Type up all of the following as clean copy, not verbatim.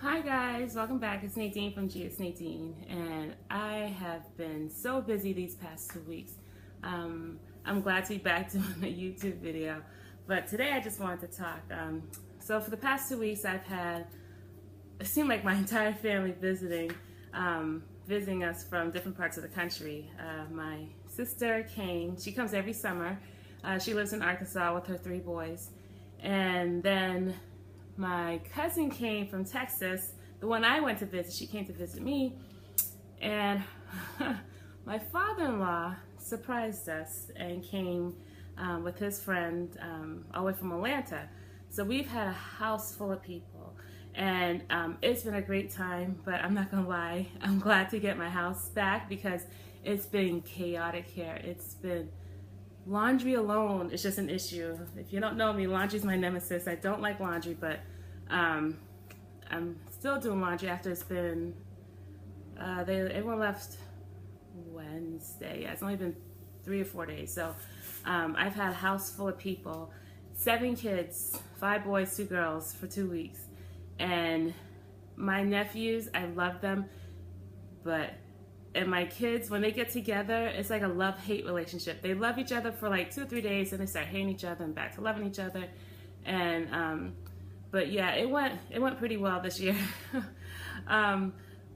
Hi guys, welcome back. It's Nadine from GS Nadine, and I have been so busy these past 2 weeks. I'm glad to be back doing a YouTube video, but today I just wanted to talk. So for the past 2 weeks, I've had, it seemed like my entire family visiting us from different parts of the country. My sister came, she comes every summer. She lives in Arkansas with her 3 boys, and then my cousin came from Texas. The one I went to visit, she came to visit me, and my father-in-law surprised us and came with his friend all the way from Atlanta. So we've had a house full of people, and it's been a great time, but I'm not gonna lie, I'm glad to get my house back because it's been chaotic here. It's been laundry alone is just an issue. If you don't know me, laundry's my nemesis. I don't like laundry, but I'm still doing laundry after it's been, everyone left Wednesday. Yeah, it's only been 3 or 4 days. So I've had a house full of people, 7 kids, 5 boys, 2 girls for 2 weeks. And my nephews, I love them, and my kids, when they get together, it's like a love-hate relationship. They love each other for like 2 or 3 days, and they start hating each other and back to loving each other. And but yeah, it went pretty well this year.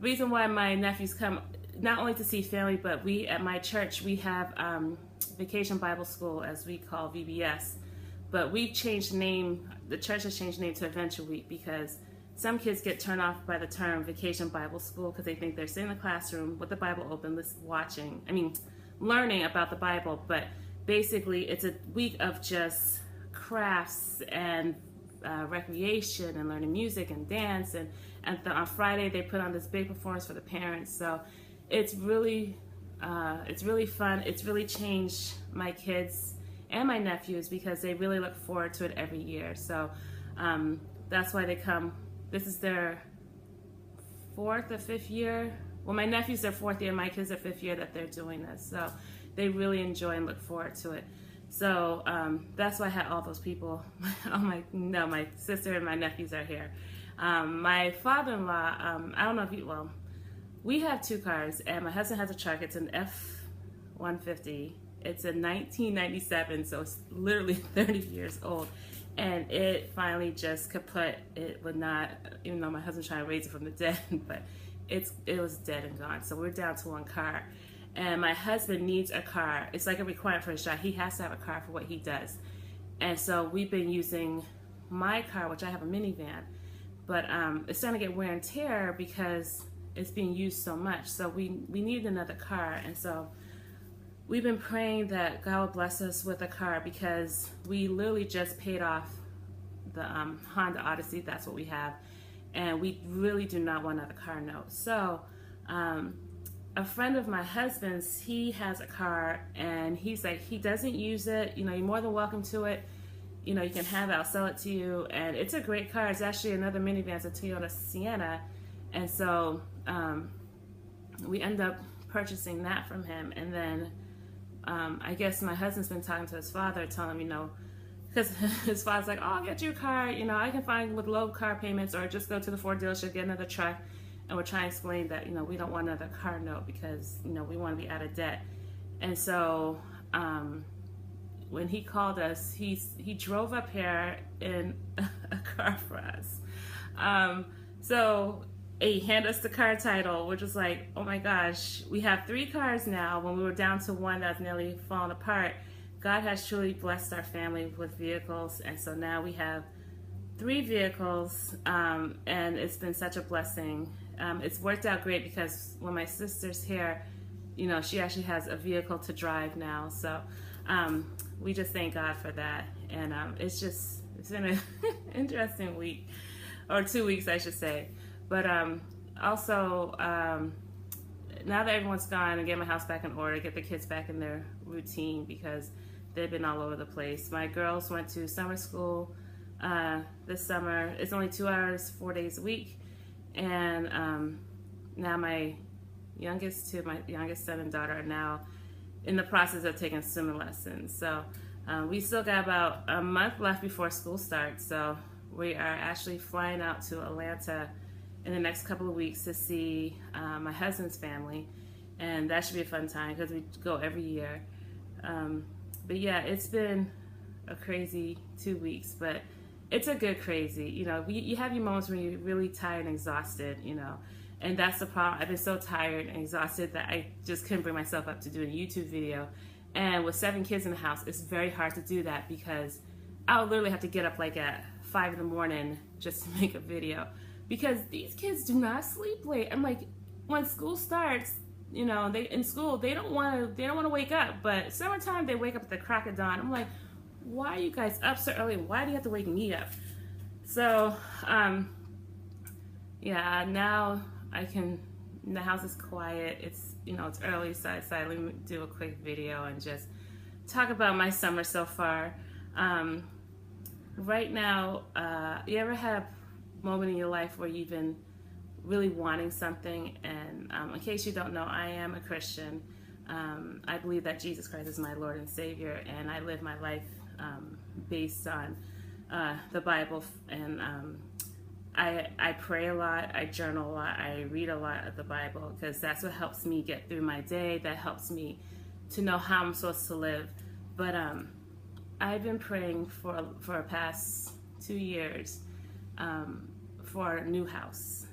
Reason why my nephews come not only to see family, but we at my church we have Vacation Bible School, as we call VBS. But we've changed the name. The church has changed the name to Adventure Week because some kids get turned off by the term Vacation Bible School because they think they're sitting in the classroom with the Bible open, learning about the Bible. But basically, it's a week of just crafts and recreation and learning music and dance. And on Friday, they put on this big performance for the parents. So it's really fun. It's really changed my kids and my nephews because they really look forward to it every year. So that's why they come. This is their 4th or 5th year. Well, my nephew's their 4th year, my kids are 5th year that they're doing this. So they really enjoy and look forward to it. So that's why I had all those people. My sister and my nephews are here. My father-in-law, I don't know if we have 2 cars, and my husband has a truck. It's an F-150. It's a 1997, so it's literally 30 years old. And it finally just kaput. It would not, even though my husband's trying to raise it from the dead, but it was dead and gone. So we're down to 1 car. And my husband needs a car. It's like a requirement for his job. He has to have a car for what he does. And so we've been using my car, which I have a minivan. But it's starting to get wear and tear because it's being used so much. So we need another car. And so we've been praying that God will bless us with a car because we literally just paid off the Honda Odyssey. That's what we have. And we really do not want another car note. So a friend of my husband's, he has a car, and he's like, he doesn't use it. You're more than welcome to it. You can have it. I'll sell it to you. And it's a great car. It's actually another minivan. It's a Toyota Sienna. And so we end up purchasing that from him. And then I guess my husband's been talking to his father, telling him, because his father's like, oh, I'll get you a car. I can find with low car payments, or just go to the Ford dealership, get another truck. And we're trying to explain that, we don't want another car note because, we want to be out of debt. And so when he called us, he drove up here in a car for us. So he handed us the car title, which was like, oh my gosh, we have 3 cars now. When we were down to 1 that's nearly fallen apart, God has truly blessed our family with vehicles. And so now we have 3 vehicles, and it's been such a blessing. It's worked out great because when my sister's here, she actually has a vehicle to drive now. So we just thank God for that. And it's been an interesting week, or 2 weeks, I should say. But also, now that everyone's gone, and get my house back in order, get the kids back in their routine because they've been all over the place. My girls went to summer school this summer. It's only 2 hours, 4 days a week. And now my youngest son and daughter are now in the process of taking swimming lessons. So we still got about a month left before school starts. So we are actually flying out to Atlanta in the next couple of weeks to see my husband's family, and that should be a fun time because we go every year. But yeah, it's been a crazy 2 weeks, but it's a good crazy. You know, you have your moments when you're really tired and exhausted, you know, and that's the problem. I've been so tired and exhausted that I just couldn't bring myself up to do a YouTube video. And with 7 kids in the house, it's very hard to do that because I'll literally have to get up like at 5 in the morning just to make a video because these kids do not sleep late. I'm like, when school starts, you know, they don't want to wake up, but summertime they wake up at the crack of dawn. I'm like, why are you guys up so early? Why do you have to wake me up? So, yeah, now the house is quiet. It's, you know, it's early, so I decided let me do a quick video and just talk about my summer so far. Right now, you ever have a moment in your life where you've been really wanting something? And in case you don't know, I am a Christian. I believe that Jesus Christ is my Lord and Savior, and I live my life based on the Bible. And I pray a lot, I journal a lot, I read a lot of the Bible because that's what helps me get through my day. That helps me to know how I'm supposed to live. But I've been praying for the past 2 years for a new house.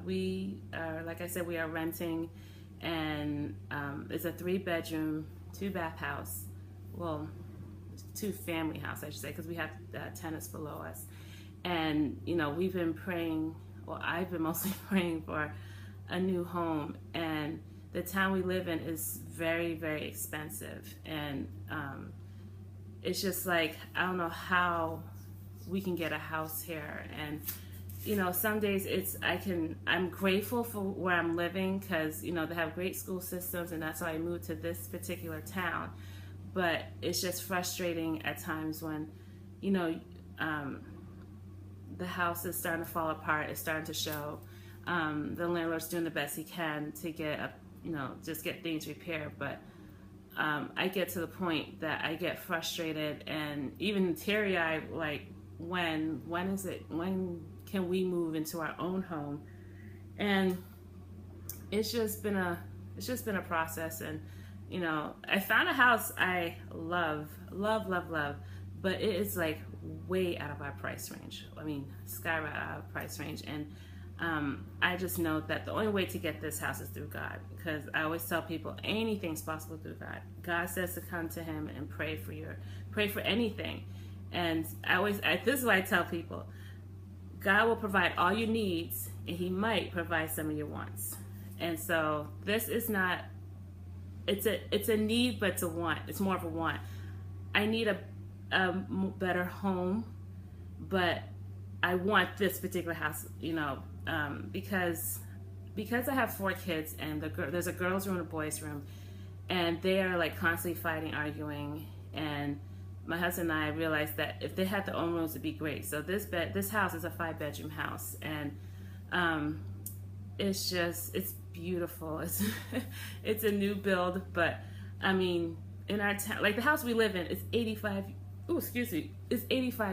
We are, like I said, we are renting, and it's a 3-bedroom, 2-bath house. Well, 2-family house, I should say, because we have tenants below us. And, you know, we've been praying, well, I've been mostly praying for a new home. And the town we live in is very, very expensive. And it's just like, I don't know how we can get a house here. And, you know, some days I'm grateful for where I'm living because, you know, they have great school systems, and that's why I moved to this particular town. But it's just frustrating at times when, you know, the house is starting to fall apart. It's starting to show. The landlord's doing the best he can to just get things repaired. But I get to the point that I get frustrated and even teary-eyed, like, when can we move into our own home? And it's just been a process. And, you know, I found a house I love, but it is like way out of our price range. I mean, skyrocket out of price range. And I just know that the only way to get this house is through God, because I always tell people anything's possible through God. God says to come to Him and pray for anything. And this is what I tell people: God will provide all your needs, and He might provide some of your wants. And so this is not. It's a need, but it's a want. It's more of a want. I need a better home, but I want this particular house, you know, because I have 4 kids, and there's a girls' room and a boys' room, and they are like constantly fighting, arguing, and my husband and I realized that if they had their own rooms, it'd be great. So this house is a 5-bedroom house, and it's beautiful. It's a new build, but I mean, in our town, like the house we live in is 85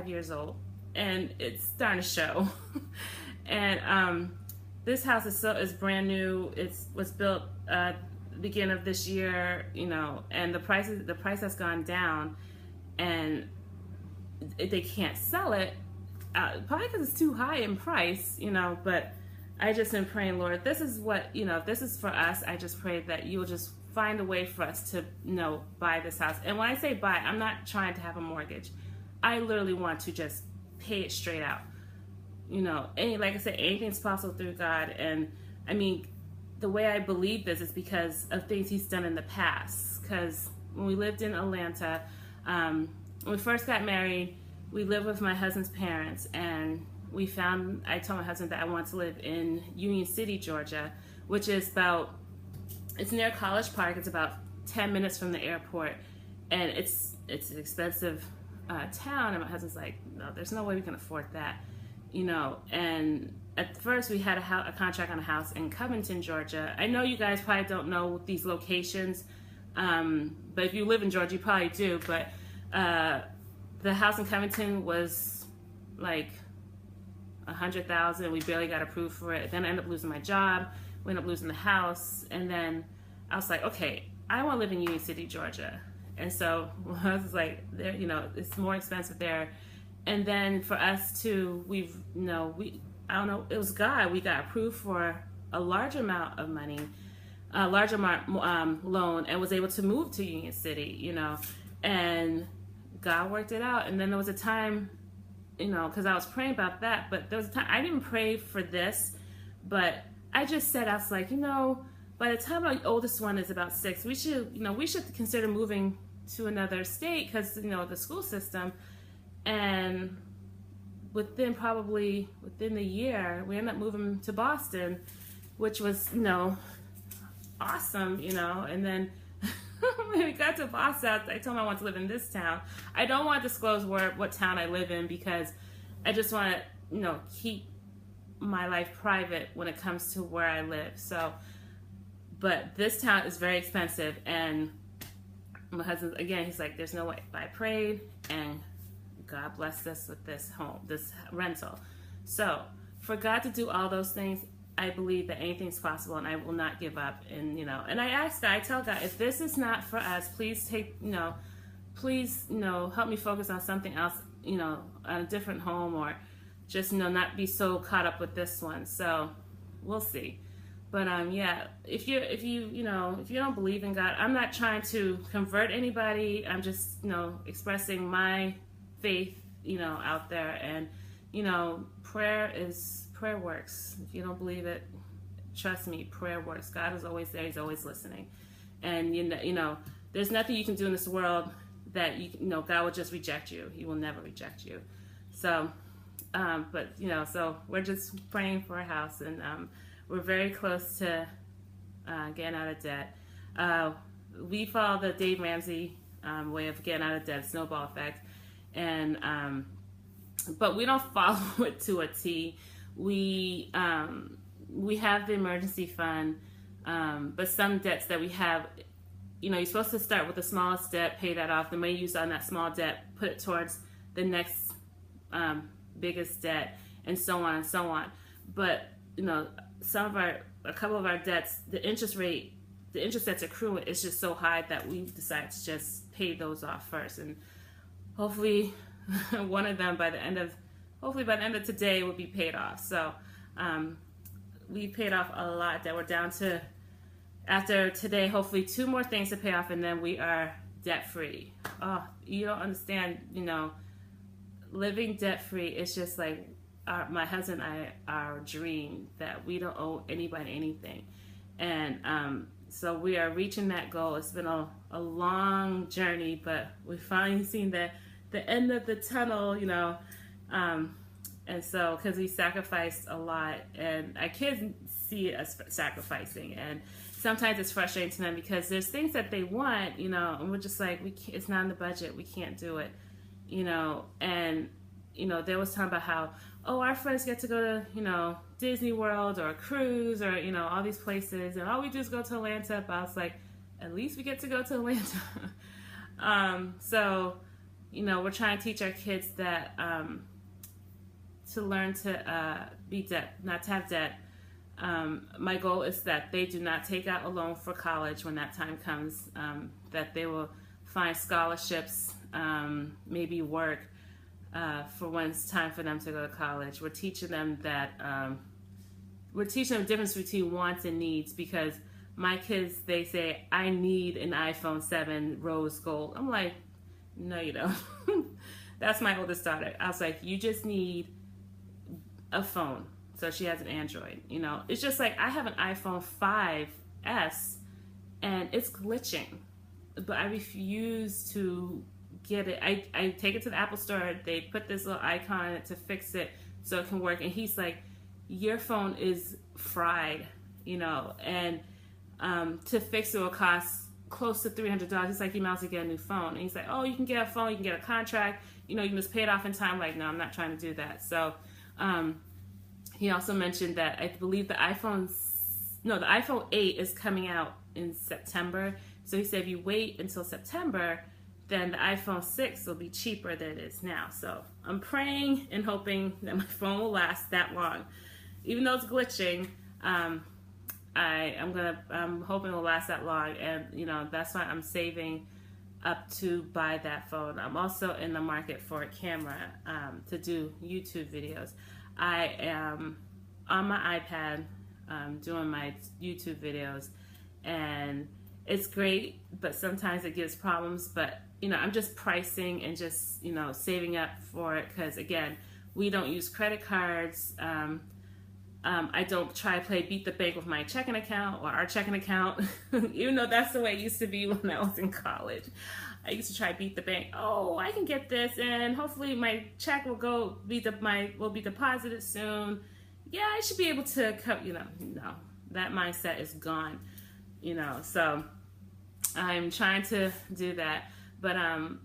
years old, and it's starting to show. And this house is brand new. It was built beginning of this year, you know, and the price has gone down, and they can't sell it probably because it's too high in price, you know. But I just been praying, Lord, this is what, you know, if this is for us, I just pray that you will just find a way for us to, you know, buy this house. And when I say buy, I'm not trying to have a mortgage. I literally want to just pay it straight out. You know, like I said, anything's possible through God. And I mean, the way I believe this is because of things He's done in the past. Because when we lived in Atlanta, when we first got married, we lived with my husband's parents, and I told my husband that I want to live in Union City, Georgia, which is it's near College Park. It's about 10 minutes from the airport, and it's an expensive town. And my husband's like, no, there's no way we can afford that, you know. And at first we had a contract on a house in Covington, Georgia. I know you guys probably don't know these locations, but if you live in Georgia, you probably do. But the house in Covington was like $100,000. We barely got approved for it. Then I ended up losing my job. We ended up losing the house. And then I was like, okay, I want to live in Union City, Georgia. And so I was like, there, it's more expensive there. And then for us to, I don't know, it was God. We got approved for a large amount of money, a large amount loan, and was able to move to Union City, and God worked it out. And then there was a time, because I was praying about that, but there was a time I didn't pray for this, but I just said, I was like, by the time our oldest one is about 6, we should consider moving to another state because, the school system. And within the year, we ended up moving to Boston, which was, awesome, and then when we got to Boston, I told him I want to live in this town. I don't want to disclose what town I live in because I just want to, keep my life private when it comes to where I live. So, but this town is very expensive, and my husband, again, he's like, there's no way. But I prayed, and God blessed us with this home, this rental. So for God to do all those things, I believe that anything's possible, and I will not give up. And and I ask God, I tell God, if this is not for us, please please help me focus on something else, on a different home, or just not be so caught up with this one. So we'll see. But yeah, if you don't believe in God, I'm not trying to convert anybody. I'm just expressing my faith out there, and prayer works. If you don't believe it, trust me, prayer works. God is always there. He's always listening. And there's nothing you can do in this world that God will just reject you. He will never reject you. So but so we're just praying for a house, and we're very close to getting out of debt. We follow the Dave Ramsey way of getting out of debt, snowball effect, and but we don't follow it to a T. We have the emergency fund, but some debts that we have, you're supposed to start with the smallest debt, pay that off. The money used on that small debt, put it towards the next biggest debt, and so on and so on. But a couple of our debts, the interest that's accruing is just so high that we decided to just pay those off first, and hopefully one of them by the end of today will be paid off. So we paid off a lot that we're down to, after today, hopefully 2 more things to pay off, and then we are debt free. Oh, you don't understand, living debt free is just like my husband and I, our dream, that we don't owe anybody anything. And so we are reaching that goal. It's been a long journey, but we've finally seen the end of the tunnel, and so because we sacrificed a lot, and our kids see us sacrificing, and sometimes it's frustrating to them because there's things that they want, and we're just like, it's not in the budget, we can't do it, and there was talking about how, our friends get to go to Disney World or a cruise or all these places, and all we do is go to Atlanta. But I was like, at least we get to go to Atlanta. So we're trying to teach our kids that to learn to not to have debt. My goal is that they do not take out a loan for college when that time comes, that they will find scholarships, maybe work for when it's time for them to go to college. We're teaching them the difference between wants and needs, because my kids, they say, I need an iPhone 7 rose gold. I'm like, no, you don't. That's my oldest daughter. I was like, you just need a phone. So she has an Android. It's just like, I have an iPhone 5S and it's glitching, but I refuse to get it. I take it to the Apple store. They put this little icon on it to fix it so it can work. And he's like, your phone is fried, and to fix it will cost close to $300. He's like, you might as well get a new phone. And he's like, oh, you can get a phone, you can get a contract, you can just pay it off in time. Like, no, I'm not trying to do that. So he also mentioned that I believe the iPhone 8 is coming out in September. So he said, if you wait until September, then the iPhone 6 will be cheaper than it is now. So I'm praying and hoping that my phone will last that long. Even though it's glitching, I'm hoping it will last that long, and that's why I'm saving up to buy that phone. I'm also in the market for a camera to do YouTube videos. I am on my iPad doing my YouTube videos, and it's great, but sometimes it gives problems. But I'm just pricing and just saving up for it, because again, we don't use credit cards. I don't try to play beat the bank with my checking account or our checking account, even though that's the way it used to be when I was in college. I used to try to beat the bank. Oh, I can get this, and hopefully my check will be deposited soon. Yeah, I should be able to no, that mindset is gone. So I'm trying to do that, but I'm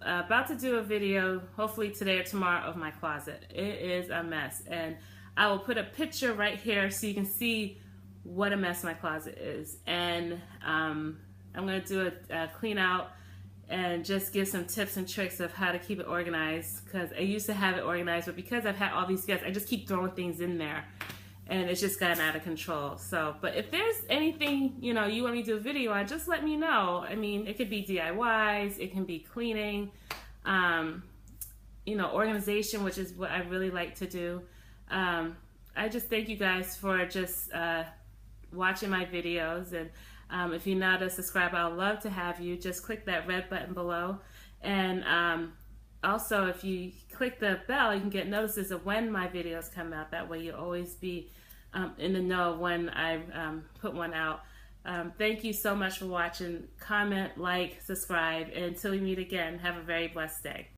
about to do a video, hopefully today or tomorrow, of my closet. It is a mess, and I will put a picture right here so you can see what a mess my closet is. And I'm going to do a clean out and just give some tips and tricks of how to keep it organized, because I used to have it organized, but because I've had all these guests, I just keep throwing things in there, and it's just gotten out of control. So, but if there's anything, you want me to do a video on, just let me know. I mean, it could be DIYs, it can be cleaning, organization, which is what I really like to do. I just thank you guys for just watching my videos, and if you're not a subscriber, I'd love to have you. Just click that red button below, and also if you click the bell, you can get notices of when my videos come out. That way you'll always be in the know when I put one out. Thank you so much for watching. Comment, like, subscribe, and until we meet again, have a very blessed day.